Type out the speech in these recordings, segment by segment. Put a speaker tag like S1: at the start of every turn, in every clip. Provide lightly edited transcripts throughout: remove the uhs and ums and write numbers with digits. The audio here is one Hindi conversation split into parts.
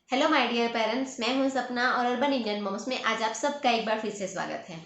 S1: हेलो माय डियर पेरेंट्स, मैं हूं सपना और अर्बन इंडियन मॉम्स में आज आप सबका एक बार फिर से स्वागत है।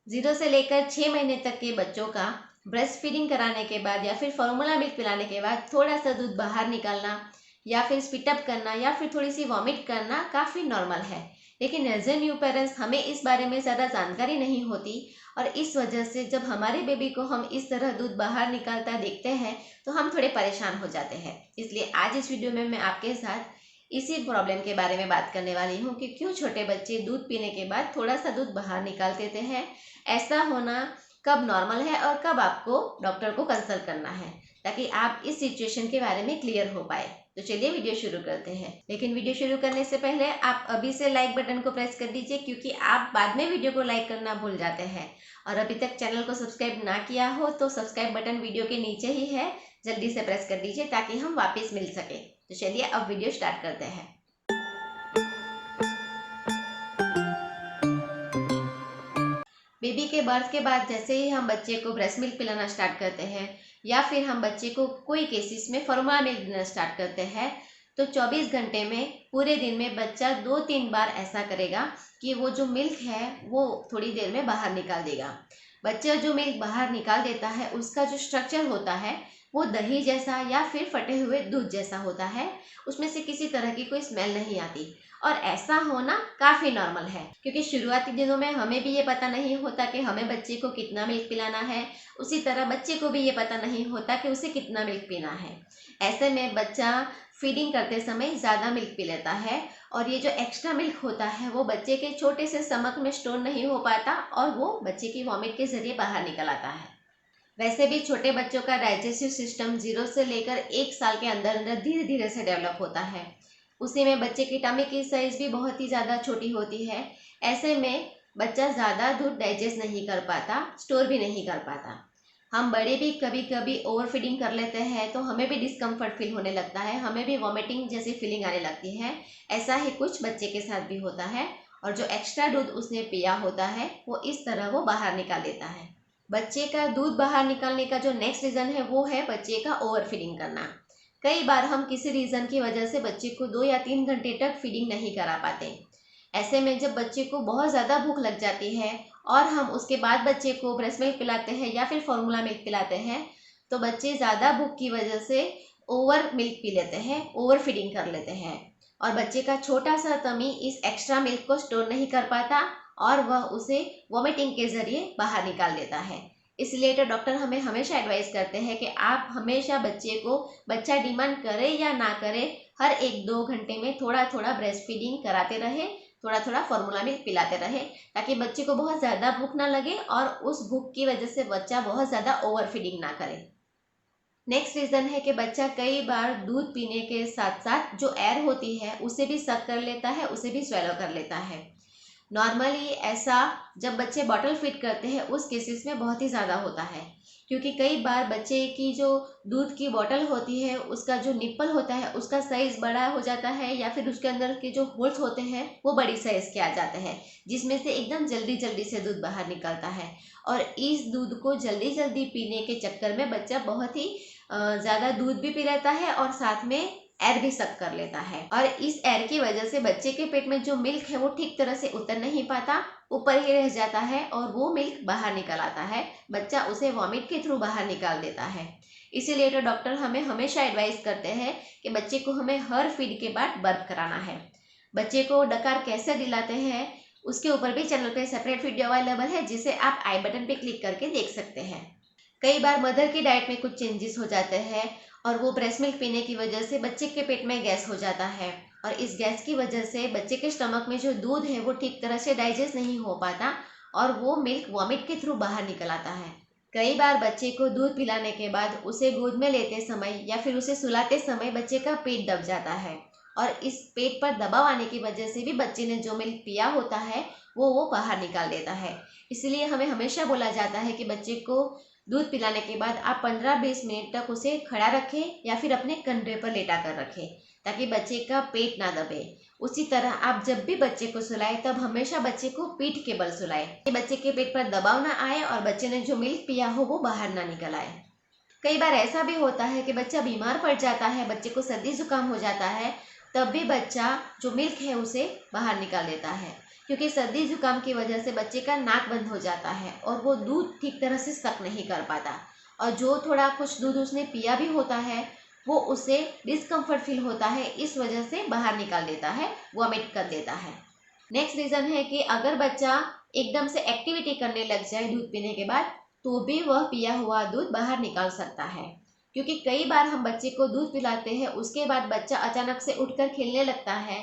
S1: 0 से लेकर 6 महीने तक के बच्चों का ब्रेस्ट फीडिंग कराने के बाद या फिर फॉर्मूला मिल्क पिलाने के बाद थोड़ा सा दूध बाहर निकालना या फिर स्पिटअप करना या फिर थोड़ी सी वॉमिट करना काफ़ी नॉर्मल है। लेकिन एज ए न्यू पेरेंट्स हमें इस बारे में ज़्यादा जानकारी नहीं होती और इस वजह से जब हमारे बेबी को हम इस तरह दूध बाहर निकालता देखते हैं तो हम थोड़े परेशान हो जाते हैं। इसलिए आज इस वीडियो में मैं आपके साथ इसी प्रॉब्लम के बारे में बात करने वाली हूँ कि क्यों छोटे बच्चे दूध पीने के बाद थोड़ा सा दूध बाहर निकाल देते हैं, ऐसा होना कब नॉर्मल है और कब आपको डॉक्टर को कंसल्ट करना है, ताकि आप इस सिचुएशन के बारे में क्लियर हो पाए। तो चलिए वीडियो शुरू करते हैं। लेकिन वीडियो शुरू करने से पहले आप अभी से लाइक बटन को प्रेस कर दीजिए, क्योंकि आप बाद में वीडियो को लाइक करना भूल जाते हैं। और अभी तक चैनल को सब्सक्राइब ना किया हो तो सब्सक्राइब बटन वीडियो के नीचे ही है, जल्दी से प्रेस कर दीजिए ताकि हम वापस मिल सके। तो चलिए अब वीडियो स्टार्ट करते हैं। बेबी के बर्थ के बाद जैसे ही हम बच्चे को ब्रेस्ट मिल्क पिलाना स्टार्ट करते हैं या फिर हम बच्चे को कोई केसेस में फॉर्मूला मिल्क देना स्टार्ट करते हैं, तो 24 घंटे में पूरे दिन में बच्चा 2-3 बार ऐसा करेगा कि वो जो मिल्क है वो थोड़ी देर में बाहर निकाल देगा। बच्चा जो मिल्क बाहर निकाल देता है उसका जो स्ट्रक्चर होता है वो दही जैसा या फिर फटे हुए दूध जैसा होता है, उसमें से किसी तरह की कोई स्मेल नहीं आती। और ऐसा होना काफ़ी नॉर्मल है, क्योंकि शुरुआती दिनों में हमें भी ये पता नहीं होता कि हमें बच्चे को कितना मिल्क पिलाना है, उसी तरह बच्चे को भी ये पता नहीं होता कि उसे कितना मिल्क पीना है। ऐसे में बच्चा फीडिंग करते समय ज़्यादा मिल्क पी लेता है और ये जो एक्स्ट्रा मिल्क होता है वो बच्चे के छोटे से स्टमक में स्टोर नहीं हो पाता और वो बच्चे की वॉमिट के ज़रिए बाहर निकल आता है। वैसे भी छोटे बच्चों का डाइजेस्टिव सिस्टम 0 से लेकर 1 साल के अंदर अंदर धीरे धीरे से डेवलप होता है। उसी में बच्चे की टमी की साइज़ भी बहुत ही ज़्यादा छोटी होती है। ऐसे में बच्चा ज़्यादा दूध डाइजेस्ट नहीं कर पाता, स्टोर भी नहीं कर पाता। हम बड़े भी कभी कभी ओवर फीडिंग कर लेते हैं तो हमें भी डिस्कम्फर्ट फील होने लगता है, हमें भी वॉमिटिंग जैसी फीलिंग आने लगती है। ऐसा ही कुछ बच्चे के साथ भी होता है और जो एक्स्ट्रा दूध उसने पिया होता है वो इस तरह वो बाहर निकाल देता है। बच्चे का दूध बाहर निकालने का जो नेक्स्ट रीज़न है वो है बच्चे का ओवर फीडिंग करना। कई बार हम किसी रीज़न की वजह से बच्चे को 2 या 3 घंटे तक फीडिंग नहीं करा पाते। ऐसे में जब बच्चे को बहुत ज़्यादा भूख लग जाती है और हम उसके बाद बच्चे को ब्रेस्ट मिल्क पिलाते हैं या फिर फॉर्मूला मिल्क पिलाते हैं, तो बच्चे ज़्यादा भूख की वजह से ओवर मिल्क पी लेते हैं, ओवर फीडिंग कर लेते हैं और बच्चे का छोटा सा तमी इस एक्स्ट्रा मिल्क को स्टोर नहीं कर पाता और वह उसे वॉमिटिंग के ज़रिए बाहर निकाल देता है। इसलिए तो डॉक्टर हमें हमेशा एडवाइस करते हैं कि आप हमेशा बच्चे को, बच्चा डिमांड करे या ना करे, हर 1-2 घंटे में थोड़ा थोड़ा ब्रेस्ट फीडिंग कराते रहे, थोड़ा थोड़ा फॉर्मूला मिल्क पिलाते रहे, ताकि बच्चे को बहुत ज़्यादा भूख ना लगे और उस भूख की वजह से बच्चा बहुत ज़्यादा ओवर फीडिंग ना करे। नेक्स्ट रीज़न है कि बच्चा कई बार दूध पीने के साथ साथ जो एयर होती है उसे भी सक कर लेता है, उसे भी स्वेलो कर लेता है। नॉर्मली ऐसा जब बच्चे बॉटल फीड करते हैं उस केसेस में बहुत ही ज़्यादा होता है, क्योंकि कई बार बच्चे की जो दूध की बॉटल होती है उसका जो निप्पल होता है उसका साइज़ बड़ा हो जाता है या फिर उसके अंदर के जो होल्स होते हैं वो बड़ी साइज़ के आ जाते हैं, जिसमें से एकदम जल्दी जल्दी से दूध बाहर निकलता है। और इस दूध को जल्दी जल्दी पीने के चक्कर में बच्चा बहुत ही ज़्यादा दूध भी पी लेता है और साथ में एयर भी सक कर लेता है। और इस एयर की वजह से बच्चे के पेट में जो मिल्क है वो ठीक तरह से उतर नहीं पाता, ऊपर ही रह जाता है और वो मिल्क बाहर निकल आता है, बच्चा उसे वॉमिट के थ्रू बाहर निकाल देता है। इसीलिए तो डॉक्टर हमें हमेशा एडवाइस करते हैं कि बच्चे को हमें हर फीड के बाद बर्प कराना है। बच्चे को डकार कैसे दिलाते हैं उसके ऊपर भी चैनल पे सेपरेट वीडियो अवेलेबल है, जिसे आप आई बटन पे क्लिक करके देख सकते हैं। कई बार मदर की डाइट में कुछ चेंजेस हो जाते हैं और वो ब्रेस्ट मिल्क पीने की वजह से बच्चे के पेट में गैस हो जाता है और इस गैस की वजह से बच्चे के स्टमक में जो दूध है वो ठीक तरह से डाइजेस्ट नहीं हो पाता और वो मिल्क वॉमिट के थ्रू बाहर निकल आता है। कई बार बच्चे को दूध पिलाने के बाद उसे गोद में लेते समय या फिर उसे सुलाते समय बच्चे का पेट दब जाता है और इस पेट पर दबाव आने की वजह से भी बच्चे ने जो मिल्क पिया होता है वो बाहर निकाल देता है। इसलिए हमें हमेशा बोला जाता है कि बच्चे को दूध पिलाने के बाद आप 15-20 मिनट तक उसे खड़ा रखें या फिर अपने कंधे पर लेटा कर रखें, ताकि बच्चे का पेट ना दबे। उसी तरह आप जब भी बच्चे को सुलाएं तब हमेशा बच्चे को पीठ के बल सुलाएं, कि बच्चे के पेट पर दबाव ना आए और बच्चे ने जो मिल्क पिया हो वो बाहर ना निकल आए। कई बार ऐसा भी होता है कि बच्चा बीमार पड़ जाता है, बच्चे को सर्दी जुकाम हो जाता है तब भी बच्चा जो मिल्क है उसे बाहर निकाल देता है, क्योंकि सर्दी जुकाम की वजह से बच्चे का नाक बंद हो जाता है और वो दूध ठीक तरह से सक नहीं कर पाता, और जो थोड़ा कुछ दूध उसने पिया भी होता है वो उसे डिस्कम्फर्ट फील होता है, इस वजह से बाहर निकाल देता है, वॉमिट कर देता है। नेक्स्ट रीज़न है कि अगर बच्चा एकदम से एक्टिविटी करने लग जाए दूध पीने के बाद, तो भी वह पिया हुआ दूध बाहर निकाल सकता है, क्योंकि कई बार हम बच्चे को दूध पिलाते हैं, उसके बाद बच्चा अचानक से उठकर खेलने लगता है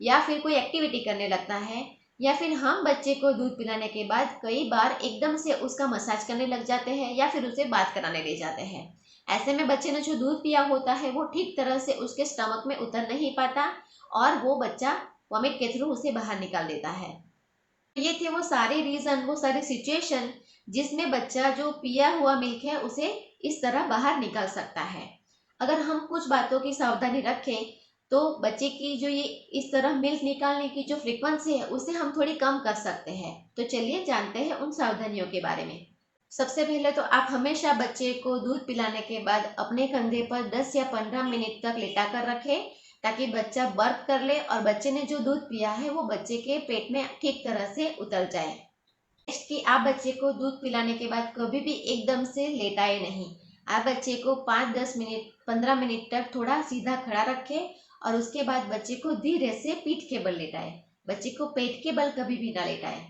S1: या फिर कोई एक्टिविटी करने लगता है, या फिर हम बच्चे को दूध पिलाने के बाद कई बार एकदम से उसका मसाज करने लग जाते हैं या फिर उसे बात कराने ले जाते हैं। ऐसे में बच्चे ने जो दूध पिया होता है वो ठीक तरह से उसके स्टमक में उतर नहीं पाता और वो बच्चा वॉमिट के थ्रू उसे बाहर निकाल देता है। ये थे वो सारे रीज़न, वो सारी सिचुएशन जिसमें बच्चा जो पिया हुआ मिल्क है उसे इस तरह बाहर निकाल सकता है। अगर हम कुछ बातों की सावधानी रखें तो बच्चे की जो ये इस तरह मिल्क निकालने की जो फ्रीक्वेंसी है उसे हम थोड़ी कम कर सकते हैं। तो चलिए जानते हैं उन सावधानियों के बारे में। सबसे पहले तो आप हमेशा बच्चे को दूध पिलाने के बाद अपने कंधे पर 10 या 15 मिनट तक लेटा कर रखें, ताकि बच्चा बर्प कर ले और बच्चे ने जो दूध पिया है वो बच्चे के पेट में ठीक तरह से उतर जाए। नेक्स्ट कि आप बच्चे को दूध पिलाने के बाद कभी भी एकदम से लेटाए नहीं। आप बच्चे को 5-10 मिनट 15 मिनट तक थोड़ा सीधा खड़ा रखें और उसके बाद बच्चे को धीरे से पीठ के बल लेटाएं। बच्चे को पेट के बल कभी भी ना लेटाएं।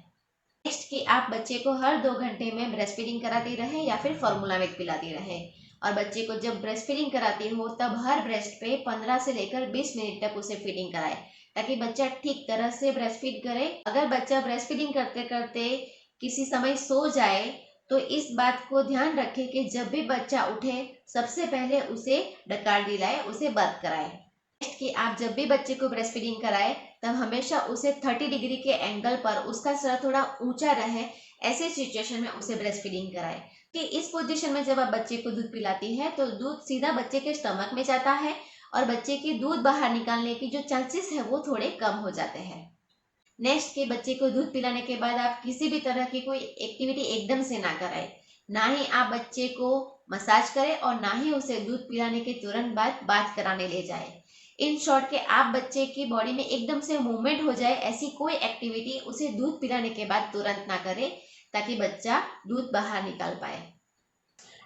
S1: नेक्स्ट कि आप बच्चे को हर 2 घंटे में ब्रेस्ट फीडिंग कराती रहे या फिर फॉर्मूला मिल्क पिलाती रहे, और बच्चे को जब ब्रेस्ट फीडिंग कराती हो तब हर ब्रेस्ट पे 15 से लेकर 20 मिनट तक उसे फीडिंग कराए, ताकि बच्चा ठीक तरह से ब्रेस्ट फीड करे। अगर बच्चा ब्रेस्ट फीडिंग करते करते किसी समय सो जाए तो इस बात को ध्यान रखें कि जब भी बच्चा उठे सबसे पहले उसे डकार दिलाए, उसे बर्प कराए। नेक्स्ट कि आप जब भी बच्चे को ब्रेस्ट फीडिंग कराए तब हमेशा उसे 30 डिग्री के एंगल पर उसका सर थोड़ा ऊंचा रहे, ऐसे सिचुएशन में उसे ब्रेस्ट फीडिंग कराए कि इस पोजीशन में जब आप बच्चे को दूध पिलाती है तो दूध सीधा बच्चे के स्टमक में जाता है और बच्चे की दूध बाहर निकालने की जो चांसेस है वो थोड़े कम हो जाते हैं। नेक्स्ट के बच्चे को दूध पिलाने के बाद आप किसी भी तरह की कोई एक्टिविटी एकदम से ना कराएं, ना ही आप बच्चे को मसाज करें और ना ही उसे दूध पिलाने के तुरंत बाद बात कराने ले जाएं। इन शॉर्ट के आप बच्चे की बॉडी में एकदम से मूवमेंट हो जाए ऐसी कोई एक्टिविटी उसे दूध पिलाने के बाद तुरंत ना करें, ताकि बच्चा दूध बाहर निकाल पाए।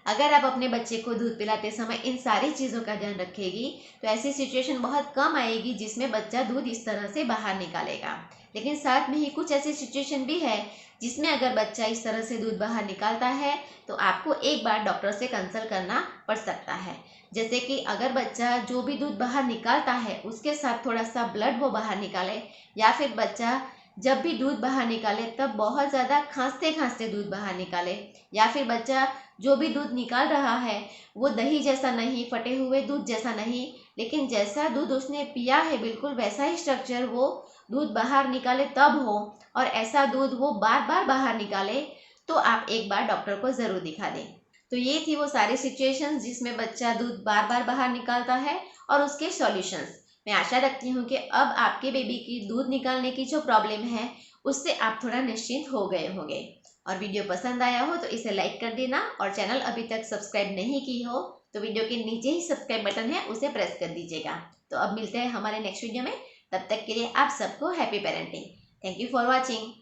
S1: अगर आप अपने बच्चे को दूध पिलाते समय इन सारी चीज़ों का ध्यान रखेगी तो ऐसी सिचुएशन बहुत कम आएगी जिसमें बच्चा दूध इस तरह से बाहर निकालेगा। लेकिन साथ में ही कुछ ऐसी सिचुएशन भी है जिसमें अगर बच्चा इस तरह से दूध बाहर निकालता है तो आपको एक बार डॉक्टर से कंसल्ट करना पड़ सकता है। जैसे कि अगर बच्चा जो भी दूध बाहर निकालता है उसके साथ थोड़ा सा ब्लड वो बाहर निकाले, या फिर बच्चा जब भी दूध बाहर निकाले तब बहुत ज़्यादा खांसते खांसते दूध बाहर निकाले, या फिर बच्चा जो भी दूध निकाल रहा है वो दही जैसा नहीं, फटे हुए दूध जैसा नहीं, लेकिन जैसा दूध उसने पिया है बिल्कुल वैसा ही स्ट्रक्चर वो दूध बाहर निकाले तब हो, और ऐसा दूध वो बार बार बाहर निकाले, तो आप एक बार डॉक्टर को ज़रूर दिखा दें। तो ये थी वो सारी सिचुएशंस जिसमें बच्चा दूध बार बार बाहर निकालता है और उसके सॉल्यूशंस। मैं आशा रखती हूँ कि अब आपके बेबी की दूध निकालने की जो प्रॉब्लम है उससे आप थोड़ा निश्चिंत हो गए होंगे। और वीडियो पसंद आया हो तो इसे लाइक कर देना, और चैनल अभी तक सब्सक्राइब नहीं की हो तो वीडियो के नीचे ही सब्सक्राइब बटन है उसे प्रेस कर दीजिएगा। तो अब मिलते हैं हमारे नेक्स्ट वीडियो में, तब तक के लिए आप सबको happy parenting. Thank you for watching.